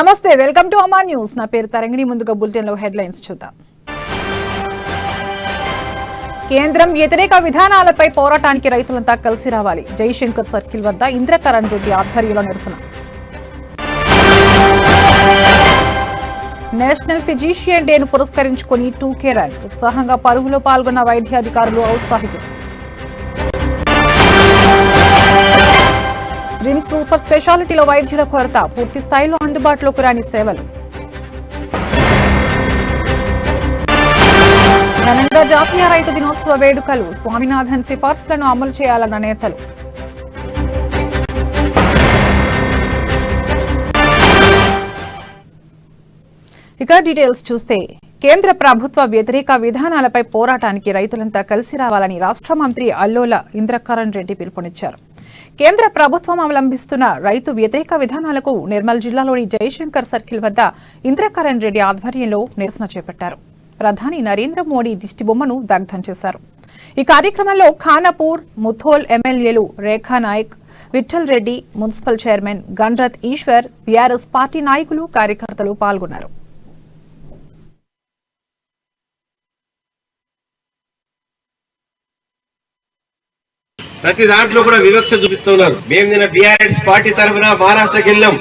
నమస్తే, welcome to Ama news. నా పేరు తరంగిణి. ముందుగా బులెటిన్ లో హెడ్లైన్స్ చూద్దాం. కేంద్రం వ్యతిరేక విధానాలపై పోరాటానికి రైతులంతా కలిసి రావాలి. జయశంకర్ సర్కిల్ వద్ద ఇంద్రకరణ్ రెడ్డి ఆధ్వర్యంలో నిరసన. నేషనల్ ఫిజిషియన్ డేను పురస్కరించుకుని 2K రన్. ఉత్సాహంగా పరుగులో పాల్గొన్న వైద్యాధికారులు ఔత్సాహికులు. రిమ్స్ సూపర్ స్పెషాలిటీలో వైద్యుల కొరత, పూర్తి స్థాయిలో అందుబాటులోకి రాని సేవలు. ఘనంగా జాతీయ రైతు దినోత్సవ వేడుకలు, స్వామినాథన్ సిఫార్సులను అమలు చేయాలన్న నేతలు. ఇక డీటెయిల్స్ చూస్తే, కేంద్ర ప్రభుత్వ వ్యతిరేక విధానాలపై పోరాటానికి రైతులంతా కలిసి రావాలని రాష్ట్ర మంత్రి అల్లోల ఇంద్రకరణ్ రెడ్డి పిలుపునిచ్చారు. కేంద్ర ప్రభుత్వం అవలంబిస్తున్న రైతు వ్యతిరేక విధానాలకు నిర్మల్ జిల్లాలోని జయశంకర్ సర్కిల్ వద్ద ఇంద్రకరణ్ రెడ్డి ఆధ్వర్యంలో నిరసన చేపట్టారు. ప్రధాని నరేంద్ర మోడీ దిష్టిబొమ్మను దగ్ధం చేశారు. ఈ కార్యక్రమంలో ఖానాపూర్, ముథోల్ ఎమ్మెల్యేలు Rekha Naik, Vithal Reddy, municipal chairman Ganrath Eshwar, BRS party నాయకులు, కార్యకర్తలు పాల్గొన్నారు. ప్రతి దాంట్లో కూడా వివక్ష చూపిస్తున్నారు. మేము నిన్న బీఆర్ఎస్ పార్టీ తరఫున మహారాష్ట్రకి వెళ్ళాం.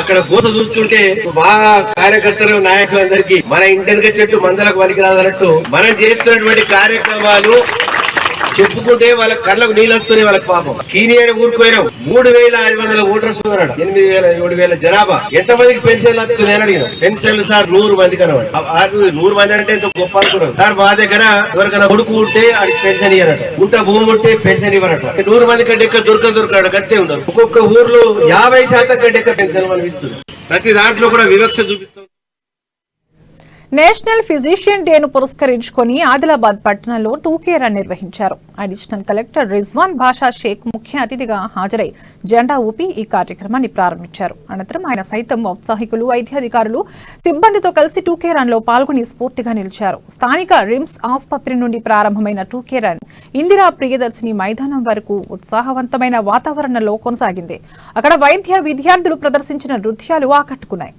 అక్కడ గోస చూస్తుంటే మా కార్యకర్తలు, నాయకులందరికీ మన ఇంటెనక చెట్టు మందలకు పనికిరాదన్నట్టు మనం చేస్తున్నటువంటి కార్యక్రమాలు చెప్పుకుంటే వాళ్ళ కళ్ళకు నీళ్ళు వస్తున్నాయి. వాళ్ళకి పాపం కీని అని ఊరుకోయినాం. 3500 ఓటర్స్ ఉన్నారట. 7,000 జనాభా. ఎంతమందికి పెన్షన్లు వస్తున్నాయని అడిగినాం. పెన్షన్లు సార్ 100 మందికి అనమాట. 100 మంది అంటే ఎంతో గొప్ప అనుకున్నాం సార్. మా దగ్గర ఎవరికైనా కొడుకు ఉంటే అది పెన్షన్ ఇవ్వరట, ఉంట భూమి ఉంటే పెన్షన్ ఇవ్వరట. 100 మంది కంటే ఎక్కువ దొరకడు గత్తే ఉన్నారు. ఒక్కొక్క ఊర్లో 50% కంటే ఎక్కువ పెన్షన్ మనం ఇస్తున్నాం. ప్రతి దాంట్లో కూడా వివక్ష చూపిస్తాం. నేషనల్ ఫిజిషియన్ డేను పురస్కరించుకుని ఆదిలాబాద్ పట్టణంలో 2K రన్ నిర్వహించారు. అడిషనల్ కలెక్టర్ రిజ్వాన్ బాషా షేక్ ముఖ్య అతిథిగా హాజరై జెండా ఊపి ఈ కార్యక్రమాన్ని ప్రారంభించారు. అనంతరం ఆయన సైతం ఔత్సాహికులు, వైద్యాధికారులు, సిబ్బందితో కలిసి 2K రన్ లో పాల్గొని స్ఫూర్తిగా నిలిచారు. స్థానిక రిమ్స్ ఆసుపత్రి నుండి ప్రారంభమైన 2K రన్ ఇందిరా ప్రియదర్శిని మైదానం వరకు ఉత్సాహవంతమైన వాతావరణంలో కొనసాగింది. అక్కడ వైద్య విద్యార్థులు ప్రదర్శించిన నృత్యాలు ఆకట్టుకున్నాయి.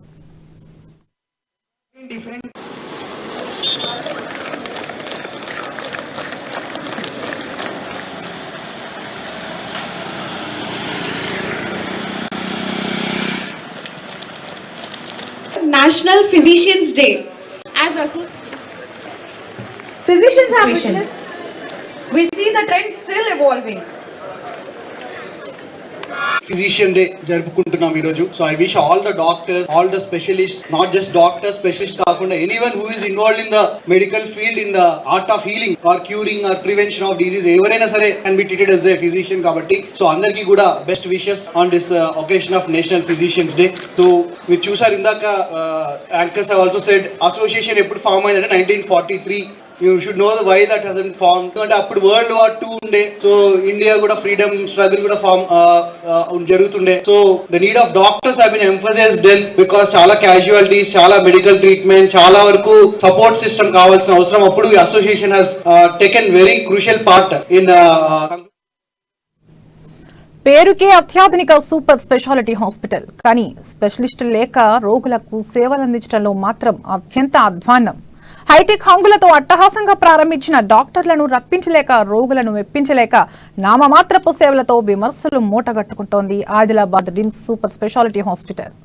National Physicians Day. As physicians have witnessed, we see the trend still evolving. Physician Day జరుపుకుంటున్నాం ఈ రోజు. So I wish all the doctors, all the specialist, not just doctors, specialist కాకుండా anyone who is involved in the medical field, in the art of healing or curing or prevention of disease, ఎవరైనా సరే can be treated as a physician. కాబట్టి so అందరికీ కూడా best wishes on this occasion of national physicians day. So మీరు చూసారు ఇందాక anchors have also said association ఎప్పుడు form అయిందంటే 1943. You should know why that hasn't formed. అంటే అప్పుడు World War II ఉండే. సో ఇండియా కూడా ఫ్రీడమ్ స్ట్రగుల్ కూడా జరుగుతుండే. So the need of doctors have been emphasised then, because చాలా క్యాజువాలిటీస్, చాలా మెడికల్ ట్రీట్మెంట్, చాలా వరకు సపోర్ట్ సిస్టమ్ కావాల్సిన అవసరం అప్పుడు ఈ association has taken very crucial part in. పేరుకే అత్యాధునిక సూపర్ స్పెషాలిటీ హాస్పిటల్, కానీ స్పెషలిస్టులు లేక రోగులకు సేవలందించడంలో మాత్రం అత్యంత అధ్వాన్నం. హైటెక్ హంగులతో అట్టహాసంగా ప్రారంభించిన డాక్టర్లను రప్పించలేక, రోగులను మెప్పించలేక నామమాత్రపు సేవలతో విమర్శలు మూటగట్టుకుంటోంది Adilabad RIMS super speciality hospital.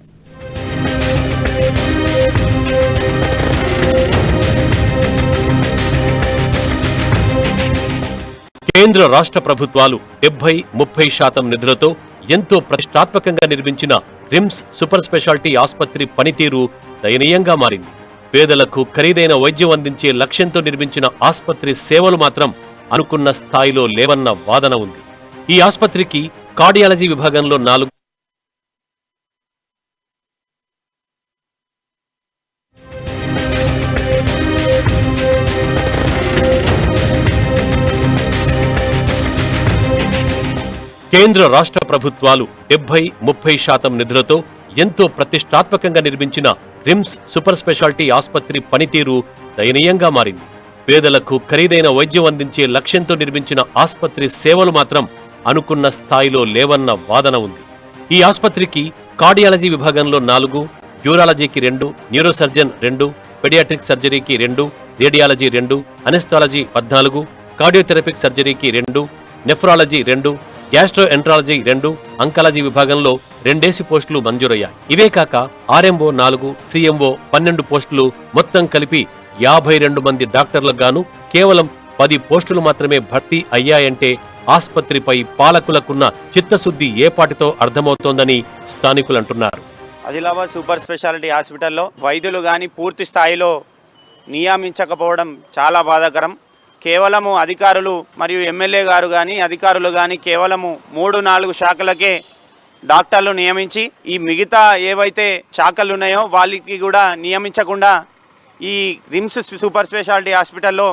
కేంద్ర రాష్ట్ర ప్రభుత్వాలు 70-30% నిధులతో ఎంతో ప్రతిష్టాత్మకంగా నిర్మించిన రిమ్స్ సూపర్ స్పెషాలిటీ ఆసుపత్రి పనితీరు దయనీయంగా మారింది. పేదలకు ఖరీదైన వైద్యం అందించే లక్ష్యంతో నిర్మించిన ఆసుపత్రి సేవలు మాత్రం అనుకున్న స్థాయిలో లేవన్న వాదన ఉంది. ఈ ఆసుపత్రికి కార్డియాలజీ విభాగంలో 4 కేంద్ర రాష్ట్ర ప్రభుత్వాలు 70-30% నిధులతో ఎంతో ప్రతిష్టాత్మకంగా నిర్మించిన రిమ్స్ సూపర్ స్పెషాలిటీ ఆసుపత్రి పనితీరు దయనీయంగా మారింది. పేదలకు ఖరీదైన వైద్యం అందించే లక్ష్యంతో నిర్మించిన ఆసుపత్రి సేవలు మాత్రం అనుకున్న స్థాయిలో లేవన్న వాదన ఉంది. ఈ ఆసుపత్రికి కార్డియాలజీ విభాగంలో 4, యూరాలజీకి 2, న్యూరోసర్జన్ 2, పెడియాట్రిక్ సర్జరీకి 2, రేడియాలజీ 2, అనెస్థాలజీ 14, కార్డియోథెరపిక్ సర్జరీకి 2, నెఫ్రాలజీ 2, గ్యాస్ట్రోఎంట్రాలజీ 2, అంకాలజీ విభాగంలో 2 పోస్టులు మంజూరయ్యాయి. ఇవే కాక ఆర్ఎంఓ 4, సిఎంఓ 12 పోస్టులు, మొత్తం కలిపి 52 మంది డాక్టర్లకు గాను కేవలం 10 పోస్టులు మాత్రమే భర్తీ అయ్యాయంటే ఆస్పత్రిపై పాలకులకున్న చిత్తశుద్ధి ఏపాటితో అర్థమవుతోందని స్థానికులంటున్నారు. ఆదిలాబాద్ సూపర్ స్పెషాలిటీ హాస్పిటల్లో వైద్యులు కానీ పూర్తి స్థాయిలో నియమించకపోవడం చాలా బాధాకరం. కేవలము అధికారులు మరియు ఎమ్మెల్యే గారు కానీ అధికారులు కానీ కేవలము 3-4 శాఖలకే డాక్టర్లు నియమించి ఈ మిగతా ఏవైతే శాఖలు ఉన్నాయో వాళ్ళకి కూడా నియమించకుండా ఈ రిమ్స్ సూపర్ స్పెషాలిటీ హాస్పిటల్లో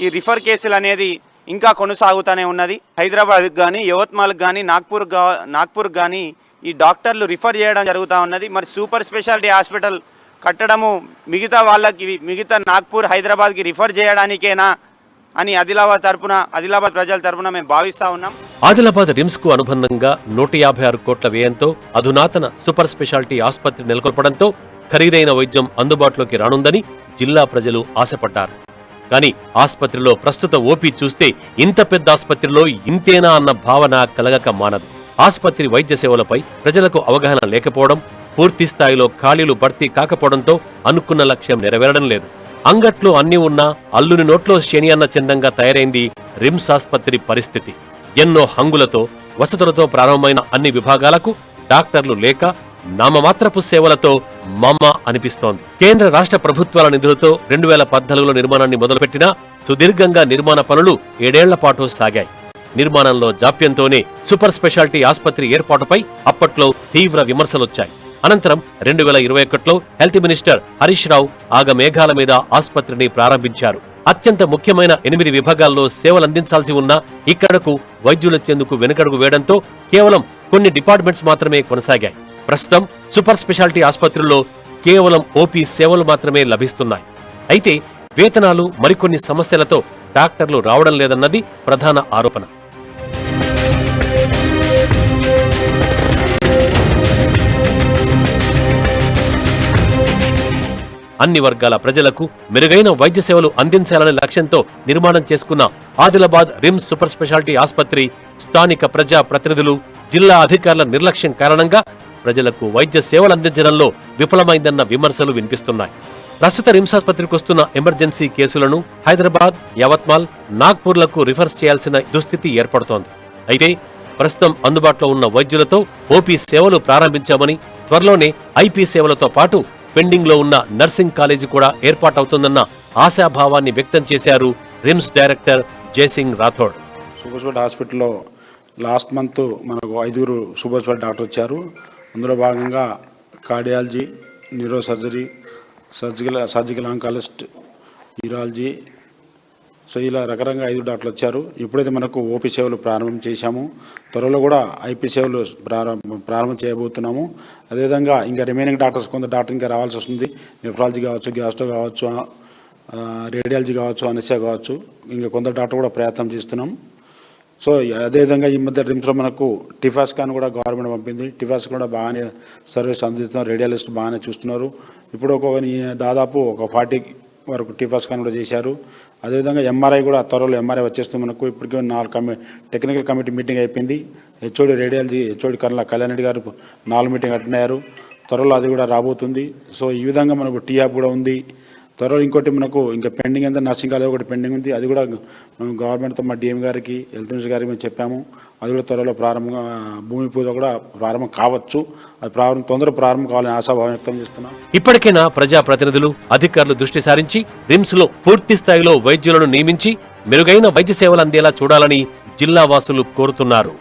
ఈ రిఫర్ కేసులు అనేది ఇంకా కొనసాగుతూనే ఉన్నది. హైదరాబాద్కి కానీ యవత్మాల్కి కానీ నాగ్పూర్కి కానీ ఈ డాక్టర్లు రిఫర్ చేయడం జరుగుతూ ఉన్నది. మరి సూపర్ స్పెషాలిటీ హాస్పిటల్ కట్టడము మిగతా నాగ్పూర్ హైదరాబాద్కి రిఫర్ చేయడానికేనా అని ఆదిలాబాద్ ప్రజల తరపున మేము భావిస్తా ఉన్నాం. ఆదిలాబాద్ రిమ్స్ కు అనుబంధంగా 156 కోట్ల వ్యయంతో అధునాతన సూపర్ స్పెషాలిటీ ఆసుపత్రి నెలకొల్పడంతో ఖరీదైన వైద్యం అందుబాటులోకి రానుందని జిల్లా ప్రజలు ఆశపడ్డారు. కానీ ఆస్పత్రిలో ప్రస్తుత ఓపీ చూస్తే ఇంత పెద్ద ఆస్పత్రిలో ఇంతేనా అన్న భావన కలగక మానదు. ఆస్పత్రి వైద్య సేవలపై ప్రజలకు అవగాహన లేకపోవడం, పూర్తి స్థాయిలో ఖాళీలు భర్తీ కాకపోవడంతో అనుకున్న లక్ష్యం నెరవేరడం లేదు. అంగట్లో అన్ని ఉన్నా అల్లుని నోట్లో శని అన్న చందంగా తయారైంది రిమ్స్ ఆస్పత్రి పరిస్థితి. ఎన్నో హంగులతో వసతులతో ప్రారంభమైన అన్ని విభాగాలకు డాక్టర్లు లేక నామమాత్రపు సేవలతో మమ్మ అనిపిస్తోంది. కేంద్ర రాష్ట్ర ప్రభుత్వాల నిధులతో 2014లో నిర్మాణాన్ని మొదలుపెట్టినా సుదీర్ఘంగా నిర్మాణ పనులు 7 ఏళ్ల పాటు సాగాయి. నిర్మాణంలో జాప్యంతోనే సూపర్ స్పెషాలిటీ ఆస్పత్రి ఏర్పాటుపై అప్పట్లో తీవ్ర విమర్శలొచ్చాయి. అనంతరం 2021లో హెల్త్ మినిస్టర్ హరీష్ రావు ఆగమేఘాల మీద ఆస్పత్రిని ప్రారంభించారు. అత్యంత ముఖ్యమైన 8 విభాగాల్లో సేవలందించాల్సి ఉన్నా ఇక్కడకు వైద్యులొచ్చేందుకు వెనుకడుగు వేయడంతో కేవలం కొన్ని డిపార్ట్మెంట్స్ మాత్రమే కొనసాగాయి. ప్రస్తుతం సూపర్ స్పెషాలిటీ ఆసుపత్రుల్లో కేవలం ఓపీ సేవలు మాత్రమే లభిస్తున్నాయి. అయితే వేతనాలు మరికొన్ని సమస్యలతో డాక్టర్లు రావడం లేదన్నది ప్రధాన ఆరోపణ. అన్ని వర్గాల ప్రజలకు మెరుగైన వైద్య సేవలు అందించాలనే లక్ష్యంతో నిర్మాణం చేసుకున్న ఆదిలాబాద్ రిమ్స్ సూపర్ స్పెషాలిటీ ఆసుపత్రి స్థానిక ప్రజా ప్రతినిధులు, జిల్లా అధికారుల నిర్లక్ష్యం కారణంగా ప్రజలకు వైద్య సేవలు అందించడంలో విఫలమైందన్న విమర్శలు వినిపిస్తున్నాయి. ప్రస్తుత రిమ్స్ ఆసుపత్రికి వస్తున్న ఎమర్జెన్సీ కేసులను హైదరాబాద్, యవత్మాల్, నాగ్పూర్లకు రిఫర్ చేయాల్సిన దుస్థితి ఏర్పడుతోంది. అయితే ప్రస్తుతం అందుబాటులో ఉన్న వైద్యులతో ఓపీ సేవలు ప్రారంభించామని, త్వరలోనే ఐపీ సేవలతో పాటు పెండింగ్ లో ఉన్న నర్సింగ్ కాలేజీ కూడా ఏర్పాటవుతుందన్న ఆశాభావాన్ని వ్యక్తం చేశారు RIMS director Jaising Rathod. Super speciality హాస్పిటల్లో లాస్ట్ మంత్ మనకు 5 సూపర్ స్పెషాలిటీ డాక్టర్ వచ్చారు. అందులో భాగంగా cardiology, neuro surgery, surgical oncologist, urology, so ఇలా రకరకాల 5 డాక్టర్లు వచ్చారు. ఇప్పుడైతే మనకు ఓపీ సేవలు ప్రారంభం చేశాము. త్వరలో కూడా ఐపీ సేవలు ప్రారంభం చేయబోతున్నాము. అదేవిధంగా ఇంకా రిమైనింగ్ డాక్టర్స్ కొంత డాక్టర్ ఇంకా రావాల్సి వస్తుంది. నెఫ్రాలజీ కావచ్చు, గ్యాస్ట్రో కావచ్చు, రేడియాలజీ కావచ్చు, అనెస్థీసియా కావచ్చు, ఇంకా కొంత డాక్టర్ కూడా ప్రయత్నం చేస్తున్నాం. సో అదేవిధంగా ఈ మధ్య రిమ్స్లో మనకు టిఫాస్కాన్ కూడా గవర్నమెంట్ పంపింది. టిఫాస్ కూడా బాగానే సర్వీస్ అందిస్తున్నారు. రేడియాలజిస్ట్ బాగానే చూస్తున్నారు. ఇప్పుడు దాదాపు ఒక 40 వరకు టిఫాస్కాన్ కూడా చేశారు. అదేవిధంగా ఎంఆర్ఐ కూడా త్వరలో ఎంఆర్ఐ వచ్చేస్తుంది. మనకు ఇప్పటికే 4 టెక్నికల్ కమిటీ మీటింగ్ అయిపోయింది. HOD radiology HOD Kalyan Reddy గారు 4 మీటింగ్ అటెండ్ అయ్యారు. త్వరలో అది కూడా రాబోతుంది. సో ఈ విధంగా మనకు టీఆప్ కూడా ఉంది. త్వరలో ఇంకోటి మనకు ఇంకా పెండింగ్ అంతా నర్సింగ్ కాలేజ్ ఒకటి పెండింగ్ ఉంది. అది కూడా మనం గవర్నమెంట్తో మా డిఎం గారికి, హెల్త్ మినిస్టర్ గారికి మేము చెప్పాము. అది కూడా త్వరలో ప్రారంభంగా భూమి పూజ కూడా ప్రారంభం కావచ్చు. అది తొందరగా ప్రారంభం కావాలని ఆశాభావం వ్యక్తం చేస్తున్నాం. ఇప్పటికైనా ప్రజా ప్రతినిధులు, అధికారులు దృష్టి సారించి రిమ్స్ లో పూర్తి స్థాయిలో వైద్యులను నియమించి మెరుగైన వైద్య సేవలు అందేలా చూడాలని జిల్లా వాసులు కోరుతున్నారు.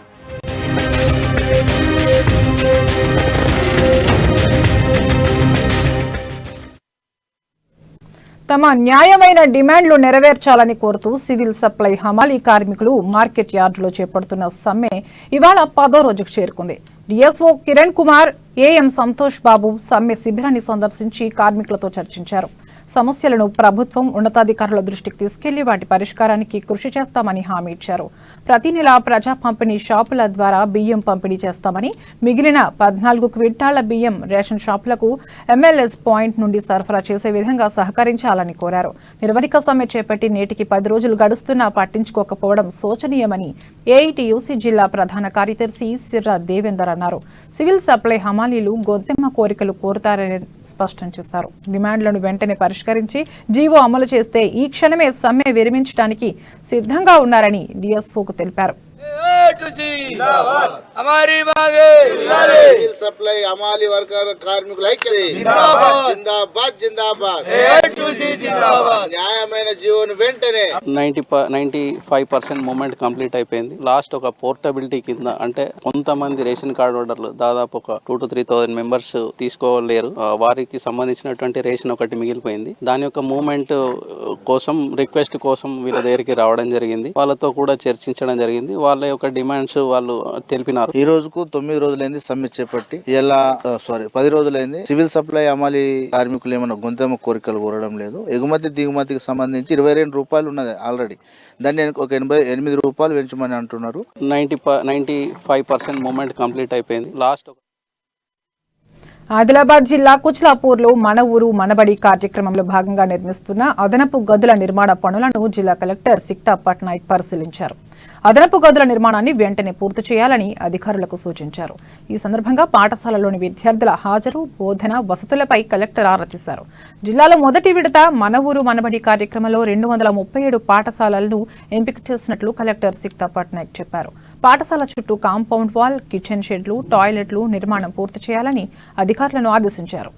తమ న్యాయమైన డిమాండ్లు నెరవేర్చాలని కోరుతూ సివిల్ సప్లై హమాలీ కార్మికులు మార్కెట్ యార్డులో చేపడుతున్న సమ్మె ఇవాళ 10వ రోజుకు చేరుకుంది. డిఎస్ఓ కిరణ్ కుమార్, ఏఎం సంతోష్ బాబు సమ్మె శిబిరాన్ని సందర్శించి కార్మికులతో చర్చించారు. సమస్యలను ప్రభుత్వం ఉన్నతాధికారుల దృష్టికి తీసుకెళ్లి వాటి పరిష్కారానికి కృషి చేస్తామని హామీ ఇచ్చారు. ప్రతి నెల ప్రజా పంపిణీ షాపుల ద్వారా బియ్యం పంపిణీ చేస్తామని, మిగిలిన 14 క్వింటాళ్ల బియ్యం రేషన్ షాపులకు ఎంఎల్ఎస్ పాయింట్ నుండి సరఫరా చేసే విధంగా సహకరించాలని కోరారు. నిర్వనిక సమ్మె చేపట్టి నేటికి 10 రోజులు గడుస్తున్నా పట్టించుకోకపోవడం శోచనీయమని ఏఐటీయూసీ జిల్లా ప్రధాన కార్యదర్శి సిర్రా దేవేందర్ అన్నారు. సివిల్ సప్లై హమాలీలు గొంతెమ్మ కోరికలు కోరుతారని స్పష్టం చేశారు. డిమాండ్లను వెంటనే పరిష్కరించి జీవో అమలు చేస్తే ఈ క్షణమే సమ్మె విరమించడానికి సిద్ధంగా ఉన్నారని డీఎస్ఓకు తెలిపారు. సప్లై అమాలి వర్కర్ కార్మికుల ఐక్యత జిందాబాద్ జిందాబాద్ న్యాయమైన జీవోను వెంటనే 95% మూమెంట్ కంప్లీట్ అయిపోయింది. లాస్ట్ ఒక పోర్టబిలిటీ కింద అంటే కొంతమంది రేషన్ కార్డు హోల్డర్లు దాదాపు ఒక 2,000 to 3,000 మెంబర్స్ తీసుకోలేరు. వారికి సంబంధించినటువంటి రేషన్ ఒకటి మిగిలిపోయింది. దాని యొక్క మూమెంట్ కోసం రిక్వెస్ట్ కోసం వీళ్ళ దగ్గరికి రావడం జరిగింది. వాళ్ళతో కూడా చర్చించడం జరిగింది. వాళ్ళ యొక్క డిమాండ్స్ వాళ్ళు తెలిపినారు. ఈ రోజుకు 9 రోజులైంది సమ్మె చేపట్టి. ఇలా 10 రోజులైంది. సివిల్ సప్లై అమాలి కార్మికులు ఏమన్నా గొంతెమ్మ కోరికలు కోరడం లేదు. ఎగుమతి దిగుమతికి సంబంధించి 22 రూపాయలు ఉన్నది ఆల్రెడీ. దాన్ని ఒక 88 రూపాయలు పెంచమని అంటున్నారు. 95% మూమెంట్ కంప్లీట్ అయిపోయింది. లాస్ట్ ఆదిలాబాద్ జిల్లా కుచ్లాపూర్లో మన ఊరు మనబడి కార్యక్రమంలో భాగంగా నిర్మిస్తున్న అదనపు గదుల నిర్మాణ పనులను జిల్లా కలెక్టర్ సిక్తా పట్నాయక్ పరిశీలించారు. అదనపు గదుల నిర్మాణాన్ని వెంటనే పూర్తి చేయాలని అధికారులకు సూచించారు. ఈ సందర్భంగా పాఠశాలలోని విద్యార్థుల హాజరు, బోధన, వసతులపై కలెక్టర్ ఆరా తీశారు. జిల్లాలో మొదటి విడత మన ఊరు మనబడి కార్యక్రమంలో 237 పాఠశాలలను ఎంపిక చేసినట్లు కలెక్టర్ సిక్తా పట్నాయక్ చెప్పారు. పాఠశాల చుట్టూ కాంపౌండ్ వాల్, కిచెన్ షెడ్లు, టాయిలెట్లు నిర్మాణం పూర్తి చేయాలని అధికారులను ఆదేశించారు.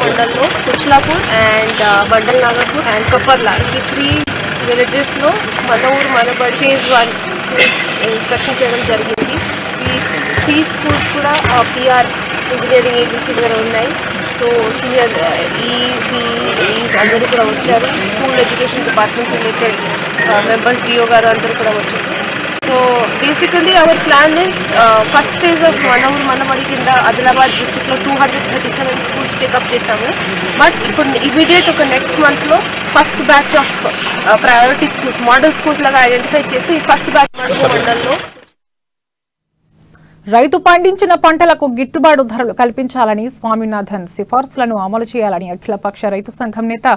మండల్లో కుచ్లాపూర్ అండ్ బండల్ నాగర్పూర్ అండ్ కప్పర్లా ఈ 3 విలేజెస్లో మన ఊరు మనబడి phase 1 స్కూల్స్ ఇన్స్పెక్షన్ చేయడం జరిగింది. ఈ 3 స్కూల్స్ కూడా PR ఇంజనీరింగ్ ఏజెన్సీ దగ్గర ఉన్నాయి. సో సీనియర్ అందరూ కూడా వచ్చారు. School education department related members, DO గారు అందరూ కూడా వచ్చారు. So basically our plan is first phase of మన ఊరు మనబడి కింద ఆదిలాబాద్ డిస్ట్రిక్ట్లో 237 స్కూల్స్ టేకప్ చేశాము. బట్ ఇప్పుడు ఇమీడియట్ ఒక నెక్స్ట్ మంత్లో first batch of priority schools, model schools లాగా ఐడెంటిఫై చేస్తూ ఈ ఫస్ట్ బ్యాచ్ మండల్లో రైతు పండించిన పంటలకు గిట్టుబాటు ధరలు కల్పించాలని స్వామినాథన్ సిఫార్సులను అమలు చేయాలని అఖిలపక్ష రైతు సంఘం నేత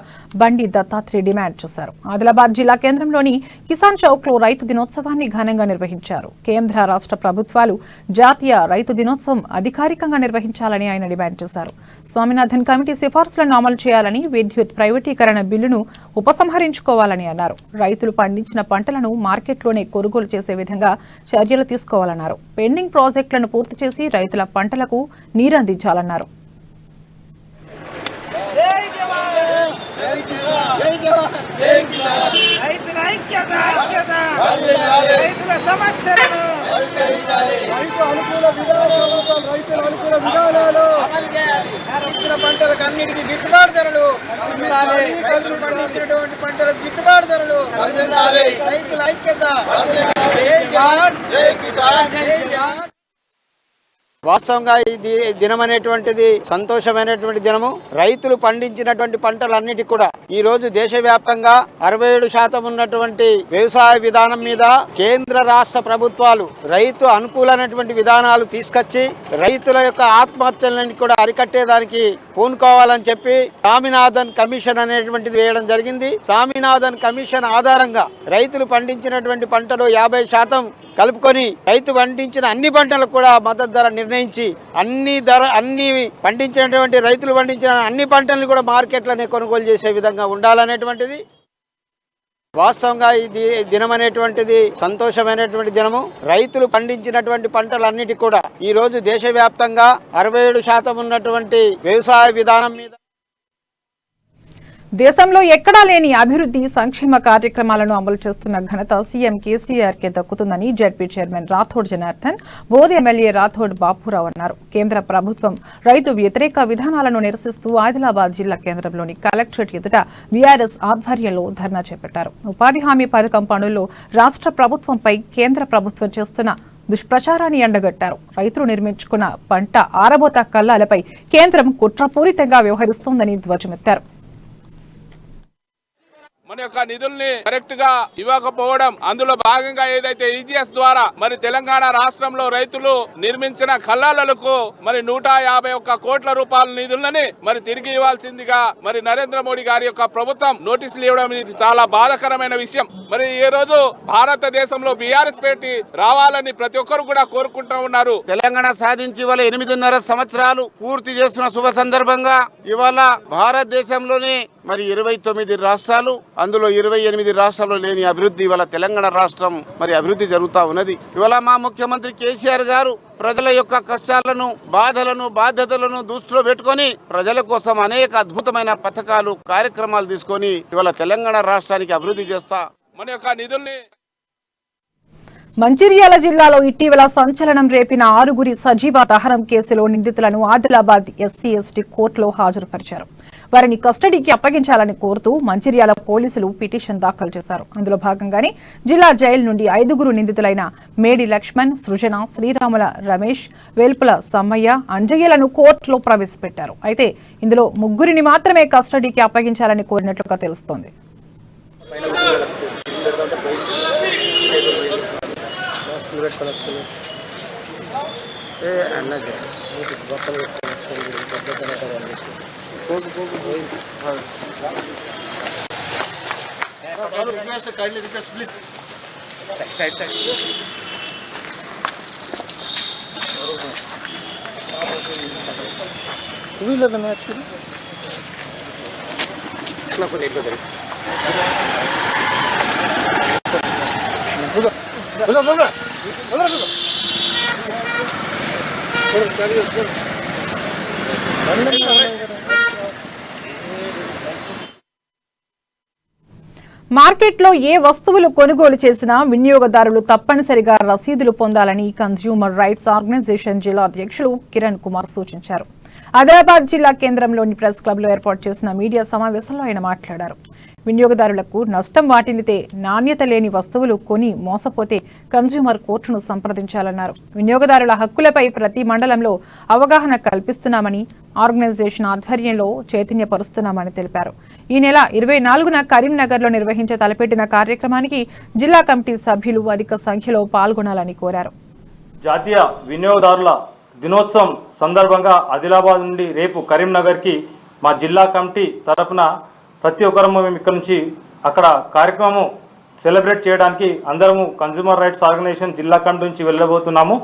బండి దత్తాత్రేయ డిమాండ్ చేశారు. ఆదిలాబాద్ జిల్లా కేంద్రంలోని కిసాన్ చౌక్లో రైతు దినోత్సవాన్ని ఘనంగా నిర్వహించారు. కేంద్ర రాష్ట్ర ప్రభుత్వాలు జాతీయ రైతు దినోత్సవం అధికారికంగా నిర్వహించాలని ఆయన డిమాండ్ చేశారు. స్వామినాథన్ కమిటీ సిఫార్సులను అమలు చేయాలని, విద్యుత్ ప్రైవేటీకరణ బిల్లును ఉపసంహరించుకోవాలని అన్నారు. రైతులు పండించిన పంటలను మార్కెట్లోనే కొనుగోలు చేసే విధంగా చర్యలు తీసుకోవాలన్నారు. పెండింగ్ ప్రాజెక్టులను పూర్తి చేసి రైతుల పంటలకు నీరందించాలన్నారు. పంటలకు అన్నిటికీ గిట్టుబాటు ధరలు, రైతులు పండించినటువంటి పంటలకు గిట్టుబాటు ధరలు, రైతుల ఐక్యత. వాస్తవంగా ఈ దినం అనేటువంటిది సంతోషమైనటువంటి దినము. రైతులు పండించినటువంటి పంటలన్నిటి కూడా ఈ రోజు దేశవ్యాప్తంగా 67% ఉన్నటువంటి వ్యవసాయ విధానం మీద కేంద్ర రాష్ట్ర ప్రభుత్వాలు రైతు అనుకూలమైనటువంటి విధానాలు తీసుకొచ్చి రైతుల యొక్క ఆత్మహత్యలన్నీ కూడా అరికట్టేదానికి పూనుకోవాలని చెప్పి స్వామినాథన్ కమిషన్ అనేటువంటిది వేయడం జరిగింది. స్వామినాథన్ కమిషన్ ఆధారంగా రైతులు పండించినటువంటి పంటలో 50% కలుపుకొని రైతు పండించిన అన్ని పంటలకు కూడా మద్దతు ధర నిర్ణయించి అన్ని పండించినటువంటి రైతులు పండించిన అన్ని పంటలను కూడా మార్కెట్లోనే కొనుగోలు చేసే విధంగా ఉండాలనేటువంటిది. వాస్తవంగా ఈ దినం అనేటువంటిది సంతోషమైనటువంటి దినము. రైతులు పండించినటువంటి పంటలన్నిటి కూడా ఈ రోజు దేశవ్యాప్తంగా 67% ఉన్నటువంటి వ్యవసాయ విధానం మీద దేశంలో ఎక్కడా లేని అభివృద్ధి సంక్షేమ కార్యక్రమాలను అమలు చేస్తున్న ఘనత సీఎం కేసీఆర్కే దక్కుతుందని జెడ్పీ చైర్మన్ రాథోడ్ జనార్దన్, బోధి ఎమ్మెల్యే రాథోడ్ బాపురావు అన్నారు. కేంద్ర ప్రభుత్వం రైతు వ్యతిరేక విధానాలను నిరసిస్తూ ఆదిలాబాద్ జిల్లా కేంద్రంలోని కలెక్టరేట్ ఎదుట బీఆర్ఎస్ ఆధ్వర్యంలో ధర్నా చేపట్టారు. ఉపాధి హామీ పథకం పనుల్లో రాష్ట్ర ప్రభుత్వంపై కేంద్ర ప్రభుత్వం చేస్తున్న దుష్ప్రచారాన్ని ఎండగట్టారు. రైతులు నిర్మించుకున్న పంట ఆరబోత కల్లాలపై కేంద్రం కుట్రపూరితంగా వ్యవహరిస్తోందని ధ్వజమెత్తారు. మన యొక్క నిధుల్ని కరెక్ట్ గా ఇవ్వకపోవడం, అందులో భాగంగా ఏదైతే ఈజీఎస్ ద్వారా మరి తెలంగాణ రాష్ట్రంలో రైతులు నిర్మించిన కల్లాలకు మరి 151 కోట్ల రూపాయల నిధులని మరి తిరిగి ఇవ్వాల్సిందిగా మరి నరేంద్ర మోడీ గారి యొక్క ప్రభుత్వం నోటీసులు ఇవ్వడం ఇది చాలా బాధాకరమైన విషయం. మరి ఈ రోజు భారతదేశంలో బీఆర్ఎస్ పార్టీ రావాలని ప్రతి ఒక్కరు కూడా కోరుకుంటూ ఉన్నారు. తెలంగాణ సాధించి ఇవాళ 8.5 సంవత్సరాలు పూర్తి చేస్తున్న శుభ సందర్భంగా ఇవాళ భారతదేశంలోని మరి 29 రాష్ట్రాలు, అందులో 28 రాష్ట్రాల్లో లేని అభివృద్ధి ఇవాళ తెలంగాణ రాష్ట్రం మరి అభివృద్ధి జరుగుతూ ఉన్నది. ఇవాళ మా ముఖ్యమంత్రి కేసీఆర్ గారు ప్రజల యొక్క కష్టాలను, బాధలను, బాధ్యతలను దృష్టిలో పెట్టుకొని ప్రజల కోసం అనేక అద్భుతమైన పథకాలు, కార్యక్రమాలు తీసుకొని ఇవాళ తెలంగాణ రాష్ట్రానికి అభివృద్ధి చేస్తా మన యొక్క నిధుల్ని. మంచిర్యాల జిల్లాలో ఇటీవల సంచలనం రేపిన 6గురి సజీవ దహనం కేసులో నిందితులను ఆదిలాబాద్ ఎస్సీ ఎస్టీ కోర్టులో హాజరుపరిచారు. వారిని కస్టడీకి అప్పగించాలని కోరుతూ మంచిర్యాల పోలీసులు పిటిషన్ దాఖలు చేశారు. అందులో భాగంగానే జిల్లా జైలు నుండి 5గురు నిందితులైన మేడి లక్ష్మణ్, సృజన, శ్రీరాముల రమేష్, వేల్పుల సమ్మయ్య, అంజయ్యలను కోర్టులో ప్రవేశపెట్టారు. అయితే ఇందులో 3గురిని మాత్రమే కస్టడీకి అప్పగించాలని కోరినట్లుగా తెలుస్తోంది. మార్కెట్లో ఏ వస్తువులు కొనుగోలు చేసినా వినియోగదారులు తప్పనిసరిగా రసీదులు పొందాలని కన్స్యూమర్ రైట్స్ ఆర్గనైజేషన్ జిల్లా అధ్యక్షులు కిరణ్ కుమార్ సూచించారు. ఆదిలాబాద్ జిల్లా కేంద్రంలోని ప్రెస్ క్లబ్లో ఏర్పాటు చేసిన మీడియా సమావేశంలో ఆయన మాట్లాడారు. వినియోగదారులకు నష్టం వాటిల్లితే, నాణ్యత లేని వస్తువులు కొని మోసపోతే కన్స్యూమర్ కోర్టును సంప్రదించాలన్నారు. వినియోగదారుల హక్కులపై ప్రతి మండలంలో అవగాహన కల్పిస్తున్నామని, ఆర్గనైజేషన్ ఆధ్వర్యంలో చైతన్యపరుస్తున్నామని తెలిపారు. ఈ నెల 24న కరీంనగర్లో నిర్వహించే తలపెట్టిన కార్యక్రమానికి జిల్లా కమిటీ సభ్యులు అధిక సంఖ్యలో పాల్గొనాలని కోరారు. జాతీయ వినియోగదారుల దినోత్సవం సందర్భంగా ఆదిలాబాద్ నుండి రేపు కరీంనగర్కి మా జిల్లా కమిటీ తరపున ప్రతి ఒక్కరము మేము ఇక్కడ నుంచి అక్కడ కార్యక్రమం సెలబ్రేట్ చేయడానికి అందరము కన్జ్యూమర్ రైట్స్ ఆర్గనైజేషన్ జిల్లా కమిటీ నుంచి వెళ్ళబోతున్నాము.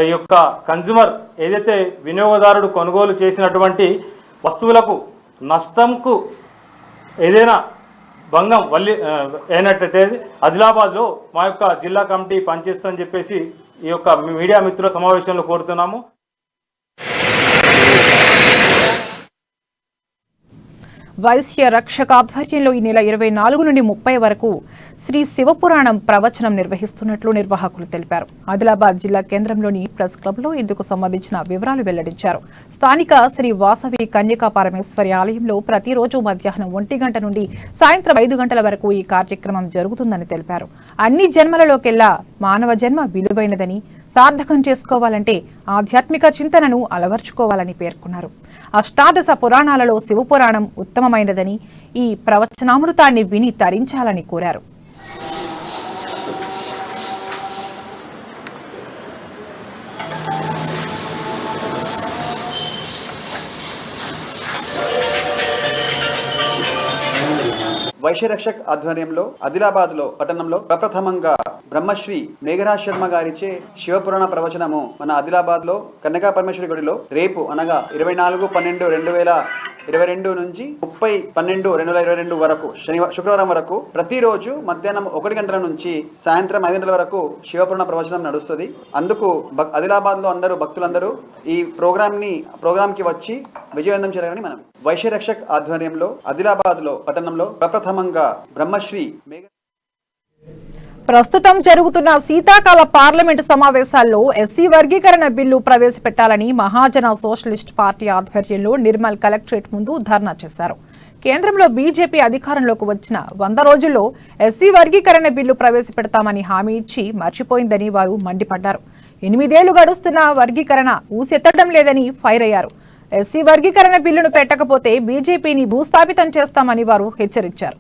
ఈ యొక్క కన్జ్యూమర్ ఏదైతే వినియోగదారుడు కొనుగోలు చేసినటువంటి వస్తువులకు నష్టంకు ఏదైనా భంగం అయినట్టయితే ఆదిలాబాద్లో మా యొక్క జిల్లా కమిటీ పనిచేస్తుందని చెప్పేసి ఈ యొక్క మీడియా మిత్రుల సమావేశంలో కోరుతున్నాము. వైశ్య రక్షక ఆధ్వర్యంలో ఈ నెల 24 నుండి 30 వరకు శ్రీ శివపురాణం ప్రవచనం నిర్వహిస్తున్నట్లు నిర్వాహకులు తెలిపారు. ఆదిలాబాద్ జిల్లా కేంద్రంలోని ప్రెస్ క్లబ్లో ఇందుకు సంబంధించిన వివరాలు వెల్లడించారు. స్థానిక శ్రీ వాసవి కన్యకా పరమేశ్వరి ఆలయంలో ప్రతిరోజు మధ్యాహ్నం 1 గంట నుండి సాయంత్రం 5 గంటల వరకు ఈ కార్యక్రమం జరుగుతుందని తెలిపారు. అన్ని జన్మలలోకెల్లా మానవ జన్మ విలువైనదని, సార్థకం చేసుకోవాలంటే ఆధ్యాత్మిక చింతనను అలవర్చుకోవాలని పేర్కొన్నారు. అష్టాదశ పురాణాలలో శివపురాణం ఉత్తమమైనదని, ఈ ప్రవచనామృతాన్ని విని తరించాలని కోరారు. వైశ్యరక్షక్ ఆధ్వర్యంలో ఆదిలాబాద్ పట్టణంలో ప్రప్రథమంగా బ్రహ్మశ్రీ మేఘరాజ్ శర్మ గారిచే శివపురాణ ప్రవచనము మన ఆదిలాబాద్ లో కన్యకా పరమేశ్వరి గుడిలో రేపు అనగా 24/12/2023 22 నుంచి 30/12/2022 వరకు శుక్రవారం వరకు ప్రతిరోజు మధ్యాహ్నం 1 గంటల నుంచి సాయంత్రం 5 గంటల వరకు శివపురాణ ప్రవచనం నడుస్తుంది. అందుకు ఆదిలాబాద్లో అందరూ భక్తులందరూ ఈ ప్రోగ్రామ్కి వచ్చి విజయవంతం చేయాలని మనం వైశ్య రక్షక్ ఆధ్వర్యంలో ఆదిలాబాద్లో పట్టణంలో ప్రప్రథమంగా బ్రహ్మశ్రీ ప్రస్తుతం జరుగుతున్న శీతాకాల పార్లమెంటు సమావేశాల్లో ఎస్సీ వర్గీకరణ బిల్లు ప్రవేశపెట్టాలని మహాజన సోషలిస్ట్ పార్టీ ఆధ్వర్యంలో నిర్మల్ కలెక్టరేట్ ముందు ధర్నా చేశారు. కేంద్రంలో బీజేపీ అధికారంలోకి వచ్చిన 100 రోజుల్లో ఎస్సీ వర్గీకరణ బిల్లు ప్రవేశపెడతామని హామీ ఇచ్చి మర్చిపోయిందని వారు మండిపడ్డారు. 8 ఏళ్లు గడుస్తున్న వర్గీకరణ ఊసెత్తడం లేదని ఫైర్ అయ్యారు. ఎస్సీ వర్గీకరణ బిల్లును పెట్టకపోతే బీజేపీని భూస్థాపితం చేస్తామని వారు హెచ్చరించారు.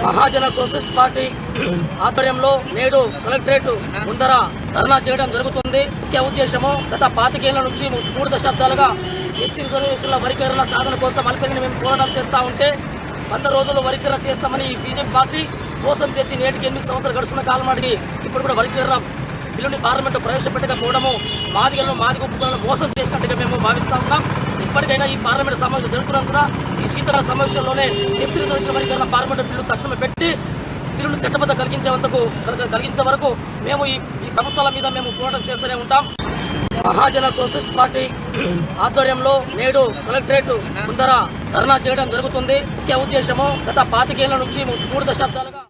మహాజన సోషలిస్ట్ పార్టీ ఆధ్వర్యంలో నేడు కలెక్టరేట్ ముందర ధర్నా చేయడం జరుగుతుంది. ముఖ్య ఉద్దేశము గత 25 ఏళ్ల నుంచి 3 దశాబ్దాలుగా ఎస్సీ రిజర్వేషన్ల వర్గీకరణ సాధన కోసం అల్పంగా మేము పోరాటం చేస్తూ ఉంటే 100 రోజుల్లో వర్గీకరణ చేస్తామని బీజేపీ పార్టీ మోసం చేసి నేటికి 8 సంవత్సరాలు గడుస్తున్న కాలం నాటికి ఇప్పుడు కూడా వర్గీకరణ బిల్లుని పార్లమెంటు ప్రవేశపెట్టకపోవడము మాదిగలను మాదిగ ఉపకులను మోసం చేసినట్టుగా మేము భావిస్తూ ఉన్నాం. ఇప్పటికైనా ఈ పార్లమెంటు సమావేశం జరుగుతున్నందున ఈ శీతకాల సమావేశంలోనే ఎస్సీ రిజర్వేషన్ వర్గీకరణ పార్లమెంటు బిల్లు తక్షణమే పెట్టి బిల్లును చట్టబద్ధ కలిగించే వరకు మేము ఈ ప్రభుత్వాల మీద మేము పోరాటం చేస్తూనే ఉంటాం. మహాజన సోషలిస్ట్ పార్టీ ఆధ్వర్యంలో నేడు కలెక్టరేట్ ముందర ధర్నా చేయడం జరుగుతుంది. ముఖ్య ఉద్దేశము గత 25 ఏళ్ల నుంచి 3 దశాబ్దాలుగా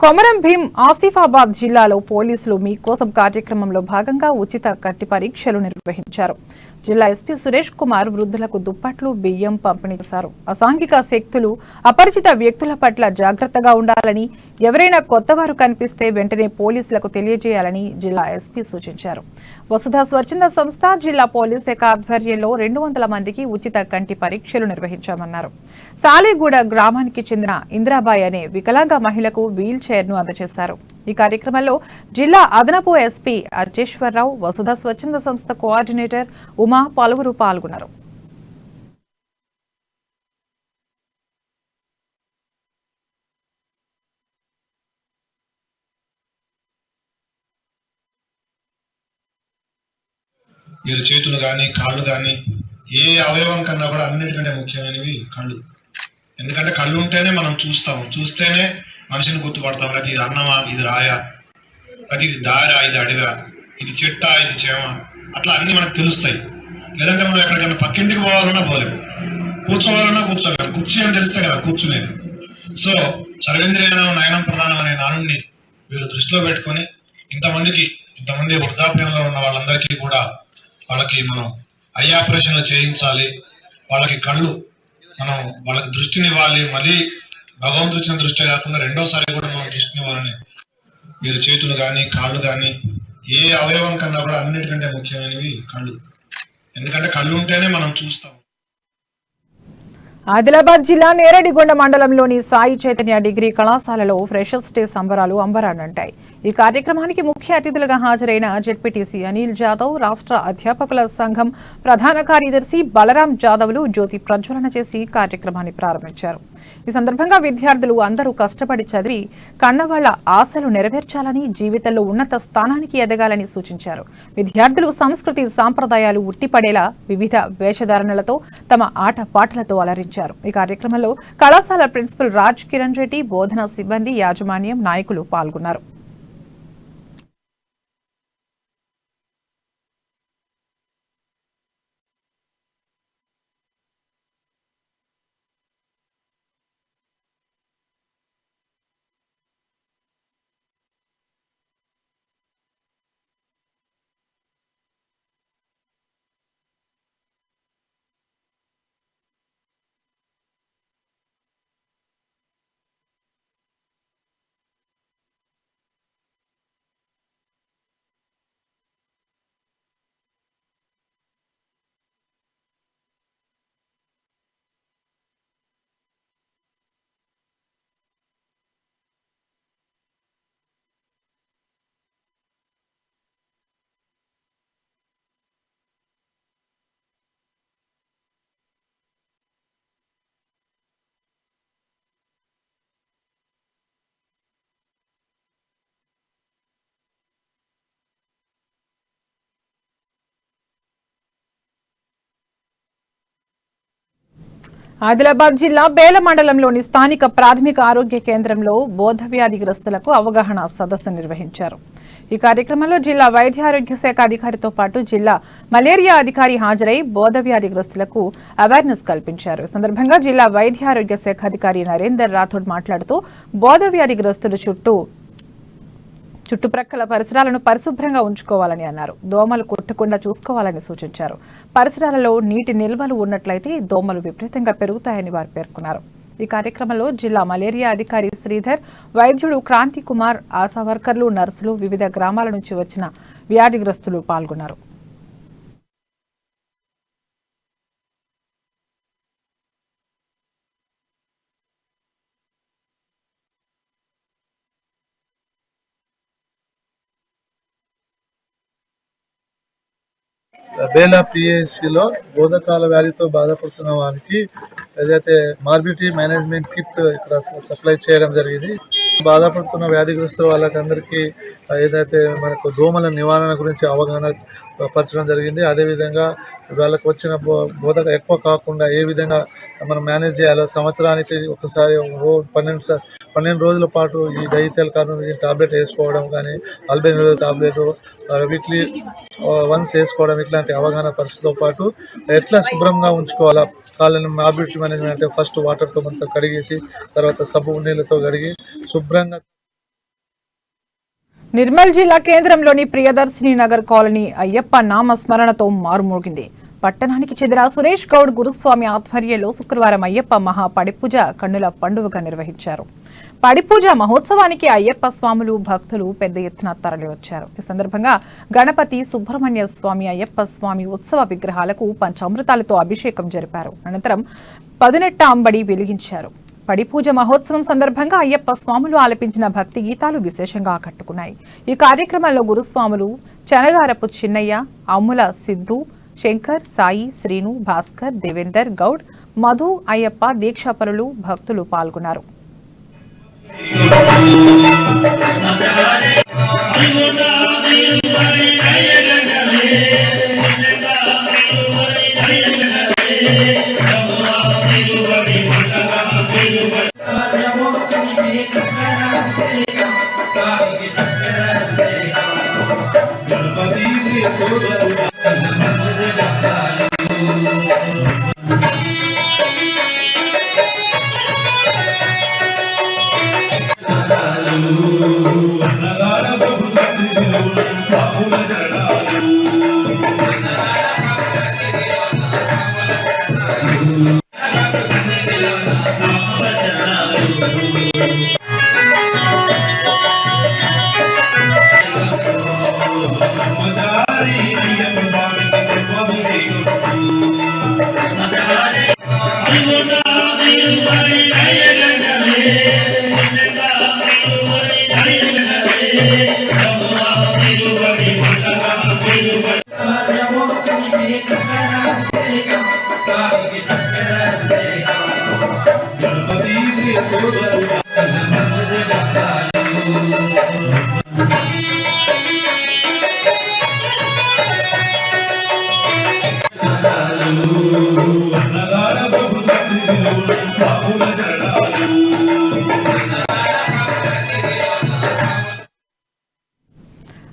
కొమరం భీం ఆసిఫాబాద్ జిల్లాలో పోలీసులు మీకోసం కార్యక్రమంలో భాగంగా ఉచిత కంటి పరీక్షలు నిర్వహించారు. జిల్లా ఎస్పీ సురేష్ కుమార్ వృద్ధులకు దుప్పట్లు, బియ్యం పంపిణీ చేశారు. అసాంఘిక శక్తులు, అపరిచిత వ్యక్తుల పట్ల జాగ్రత్తగా ఉండాలని, ఎవరైనా కొత్తవారు కనిపిస్తే వెంటనే పోలీసులకు తెలియజేయాలని జిల్లా ఎస్పీ సూచించారు. వసుధ స్వచ్ఛంద సంస్థ, జిల్లా పోలీస్ శాఖ ఆధ్వర్యంలో 200 మందికి ఉచిత కంటి పరీక్షలు నిర్వహించామన్నారు. సాలిగూడ గ్రామానికి చెందిన ఇంద్రాబాయ్ అనే వికలాంగ మహిళకు వీల్ చైర్ను అందజేశారు. ఈ కార్యక్రమంలో జిల్లా అదనపు ఎస్పీ అర్జేశ్వరరావు, వసుధ స్వచ్ఛంద సంస్థ కోఆర్డినేటర్ ఉమా పలువురు పాల్గొన్నారు. మీరు చేతులు కానీ కాళ్ళు కానీ ఏ అవయవం కన్నా కూడా అన్నిటికంటే ముఖ్యమైనవి కళ్ళు. ఎందుకంటే కళ్ళు ఉంటేనే మనం చూస్తాము, చూస్తేనే మనిషిని గుర్తుపడతాం. అది ఇది అన్నమా, ఇది రాయా, అది ఇది దారా, ఇది అడివా, ఇది చెట్టా, ఇది చేమ, అట్లా అన్నీ మనకు తెలుస్తాయి. లేదంటే మనం ఎక్కడికైనా పక్కింటికి పోవాలన్నా పోలేము, కూర్చోవాలన్నా కూర్చోలేము. కుర్చీ అని తెలిస్తే కదా కూర్చునేది. సో సర్వేంద్రియానం నయనం ప్రధానం అనే నానుడిని వీళ్ళు దృష్టిలో పెట్టుకొని ఇంతమంది వృద్ధాప్యంలో ఉన్న వాళ్ళందరికీ కూడా వాళ్ళకి మనం ఐ ఆపరేషన్లు చేయించాలి. వాళ్ళకి కళ్ళు మనం వాళ్ళకి దృష్టినివ్వాలి. మళ్ళీ భగవంతుడు ఇచ్చిన దృష్టి కాకుండా రెండోసారి కూడా మనం దృష్టినివ్వాలని మీరు చేతులు కానీ కాళ్ళు కానీ ఏ అవయవం కన్నా కూడా అన్నిటికంటే ముఖ్యమైనవి కళ్ళు. ఎందుకంటే కళ్ళు ఉంటేనే మనం చూస్తాం. ఆదిలాబాద్ జిల్లా నేరడిగొండ మండలంలోని సాయి చైతన్య డిగ్రీ కళాశాలలో ఫ్రెషర్స్ డే సంబరాలు అంబరాన్నంటాయి. ఈ కార్యక్రమానికి ముఖ్య అతిథులుగా హాజరైన జెడ్పీటీసీ అనిల్ జాదవ్, రాష్ట్ర అధ్యాపకుల సంఘం ప్రధాన కార్యదర్శి బలరాం జాదవ్లు జ్యోతి ప్రజ్వలన చేసి కార్యక్రమాన్ని ప్రారంభించారు. ఈ సందర్భంగా విద్యార్థులు అందరూ కష్టపడి చదివి కన్నవాళ్ల ఆశలు నెరవేర్చాలని, జీవితంలో ఉన్నత స్థానానికి ఎదగాలని సూచించారు. విద్యార్థులు సంస్కృతి సాంప్రదాయాలు ఉట్టిపడేలా వివిధ వేషధారణలతో తమ ఆట పాటలతో అలరించారు. ఈ కార్యక్రమంలో కళాశాల ప్రిన్సిపల్ రాజ్ కిరణ్ రెడ్డి, బోధనా సిబ్బంది, యాజమాన్యం, నాయకులు పాల్గొన్నారు. ఆదిలాబాద్ జిల్లా బేల మండలంలోని స్థానిక ప్రాథమిక ఆరోగ్య కేంద్రంలో బోధ వ్యాధిగ్రస్తులకు అవగాహన సదస్సు నిర్వహించారు. ఈ కార్యక్రమంలో జిల్లా వైద్య ఆరోగ్య శాఖ అధికారితో పాటు జిల్లా మలేరియా అధికారి హాజరై బోధ వ్యాధిగ్రస్తులకు అవేర్నెస్ కల్పించారు. ఈ సందర్భంగా జిల్లా వైద్య ఆరోగ్య శాఖ అధికారి నరేందర్ రాథోడ్ మాట్లాడుతూ బోధ వ్యాధిగ్రస్తుల చుట్టుప్రక్కల పరిసరాలను పరిశుభ్రంగా ఉంచుకోవాలని అన్నారు. దోమలు కొట్టకుండా చూసుకోవాలని సూచించారు. పరిసరాలలో నీటి నిల్వలు ఉన్నట్లయితే దోమలు విపరీతంగా పెరుగుతాయని వారు పేర్కొన్నారు. ఈ కార్యక్రమంలో జిల్లా మలేరియా అధికారి శ్రీధర్, వైద్యుడు క్రాంతి కుమార్, ఆశా వర్కర్లు, నర్సులు, వివిధ గ్రామాల నుంచి వచ్చిన వ్యాధిగ్రస్తులు పాల్గొన్నారు. బేలా పిఎస్సిలో బోధకాల వ్యాధితో బాధపడుతున్న వారికి ఏదైతే మార్బిలిటీ మేనేజ్మెంట్ కిట్ ఇక్కడ సప్లై చేయడం జరిగింది. బాధపడుతున్న వ్యాధిగ్రస్తుల వాళ్ళకందరికీ ఏదైతే మనకు దోమల నివారణ గురించి అవగాహన పరచడం జరిగింది. అదేవిధంగా వాళ్ళకు వచ్చిన బోధ ఎక్కువ కాకుండా ఏ విధంగా మనం మేనేజ్ చేయాలో సంవత్సరానికి ఒకసారి 12 రోజుల పాటు ఈ డైథైల్ కార్బోనేట్ టాబ్లెట్ వేసుకోవడం కానీ, ఆల్బెండజోల్ టాబ్లెట్ వీక్లీ వన్స్ వేసుకోవడం, ఇట్లాంటి అవగాహన పరిస్థితితో పాటు ఎట్లా శుభ్రంగా ఉంచుకోవాలా కాళ్ళని మార్బిలిటీ మేనేజ్మెంట్ అంటే ఫస్ట్ వాటర్తో మొత్తం కడిగేసి తర్వాత సబ్బు నీళ్ళతో కడిగి శుభ్రంగా. నిర్మల్ జిల్లా కేంద్రంలోని ప్రియదర్శిని నగర్ కాలనీ అయ్యప్ప నామస్మరణతో మారుమోగింది. పట్టణానికి చెందిన సురేష్ గౌడ్ గురుస్వామి ఆధ్వర్యంలో శుక్రవారం అయ్యప్ప మహా పడిపూజ కన్నుల పండుగగా నిర్వహించారు. పడిపూజ మహోత్సవానికి అయ్యప్ప స్వాములు, భక్తులు పెద్ద ఎత్తున తరలివచ్చారు. ఈ సందర్భంగా గణపతి, సుబ్రహ్మణ్య స్వామి, అయ్యప్ప స్వామి ఉత్సవ విగ్రహాలకు పంచామృతాలతో అభిషేకం జరిపారు. అనంతరం పదునెట్ట అంబడి వెలిగించారు. పడిపూజ మహోత్సవం సందర్భంగా అయ్యప్ప స్వాములు ఆలపించిన భక్తి గీతాలు విశేషంగా ఆకట్టుకున్నాయి. ఈ కార్యక్రమంలో గురుస్వాములు చనగారపు చిన్నయ్య, అమ్ముల సిద్ధు, శంకర్, సాయి, శ్రీను, భాస్కర్, దేవేందర్ గౌడ్, మధు, అయ్యప్ప దీక్షాపరులు, భక్తులు పాల్గొన్నారు.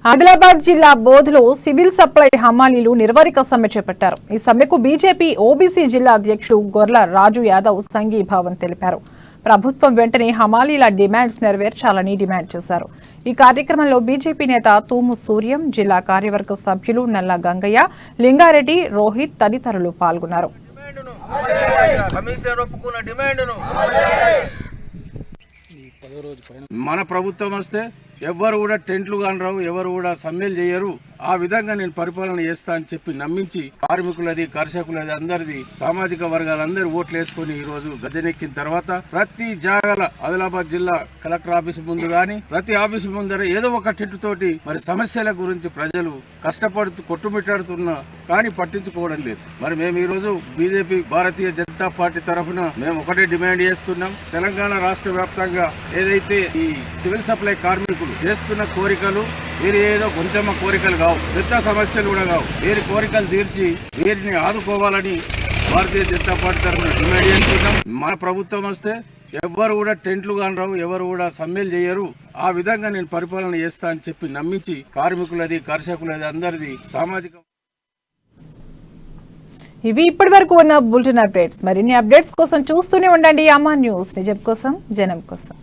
ఆదిలాబాద్ జిల్లా బోధ్లో సివిల్ సప్లై హమాలీలు నిర్వధిక సమ్మె చేపట్టారు. ఈ సమ్మెకు బీజేపీ ఓబీసీ జిల్లా అధ్యక్షుడు గొర్ల రాజు యాదవ్ సంఘీభావం తెలిపారు. ప్రభుత్వం వెంటనే హమాలీల డిమాండ్స్ నెరవేర్చాలని డిమాండ్ చేశారు. ఈ కార్యక్రమంలో బీజేపీ నేత తూము సూర్యం, జిల్లా కార్యవర్గ సభ్యులు నల్ల గంగయ్య, లింగారెడ్డి, రోహిత్ తదితరులు పాల్గొన్నారు. మన ప్రభుత్వం వస్తే ఎవరు కూడా టెంట్లు కానరావు, ఎవరు కూడా సమ్మెలు చేయరు. ఆ విధంగా నేను పరిపాలన చేస్తా అని చెప్పి నమ్మించి కార్మికులది, కర్షకులది, అందరిది, సామాజిక వర్గాలందరూ ఓట్లు వేసుకుని ఈ రోజు గద్దెనెక్కిన తర్వాత ప్రతి జాగాల ఆదిలాబాద్ జిల్లా కలెక్టర్ ఆఫీస్ ముందు గాని ప్రతి ఆఫీసు ముందర ఏదో ఒక టెంటు తోటి మరి సమస్యల గురించి ప్రజలు కష్టపడుతూ కొట్టుమిట్టాడుతున్నా కానీ పట్టించుకోవడం లేదు. మరి మేము ఈ రోజు బీజేపీ భారతీయ జనతా పార్టీ తరఫున మేము ఒకటే డిమాండ్ చేస్తున్నాం. తెలంగాణ రాష్ట్ర వ్యాప్తంగా ఏదైతే ఈ సివిల్ సప్లై కార్మికులు చేస్తున్న కోరికలు వీరి ఏదో కొంచెం కోరికలు కావు, పెద్ద సమస్యలు కూడా కావు. వీరి కోరికలు తీర్చి వీరిని ఆదుకోవాలని భారతీయ జనతా పార్టీ తరఫున డిమాండ్ చేస్తున్నాం. మన ప్రభుత్వం వస్తే ఎవరు కూడా టెంట్లు కానరావు, ఎవరు కూడా సమ్మెలు చేయరు. ఆ విధంగా నేను పరిపాలన చేస్తా అని చెప్పి నమ్మించి కార్మికులది, కర్షకులది అందరిది సామాజిక. ఇవి ఇప్పటి వరకు ఉన్న బులెటిన్ అప్డేట్స్. మరిన్ని అప్డేట్స్ కోసం చూస్తూనే ఉండండి అమ్మా న్యూస్. నిజం కోసం జనం కోసం.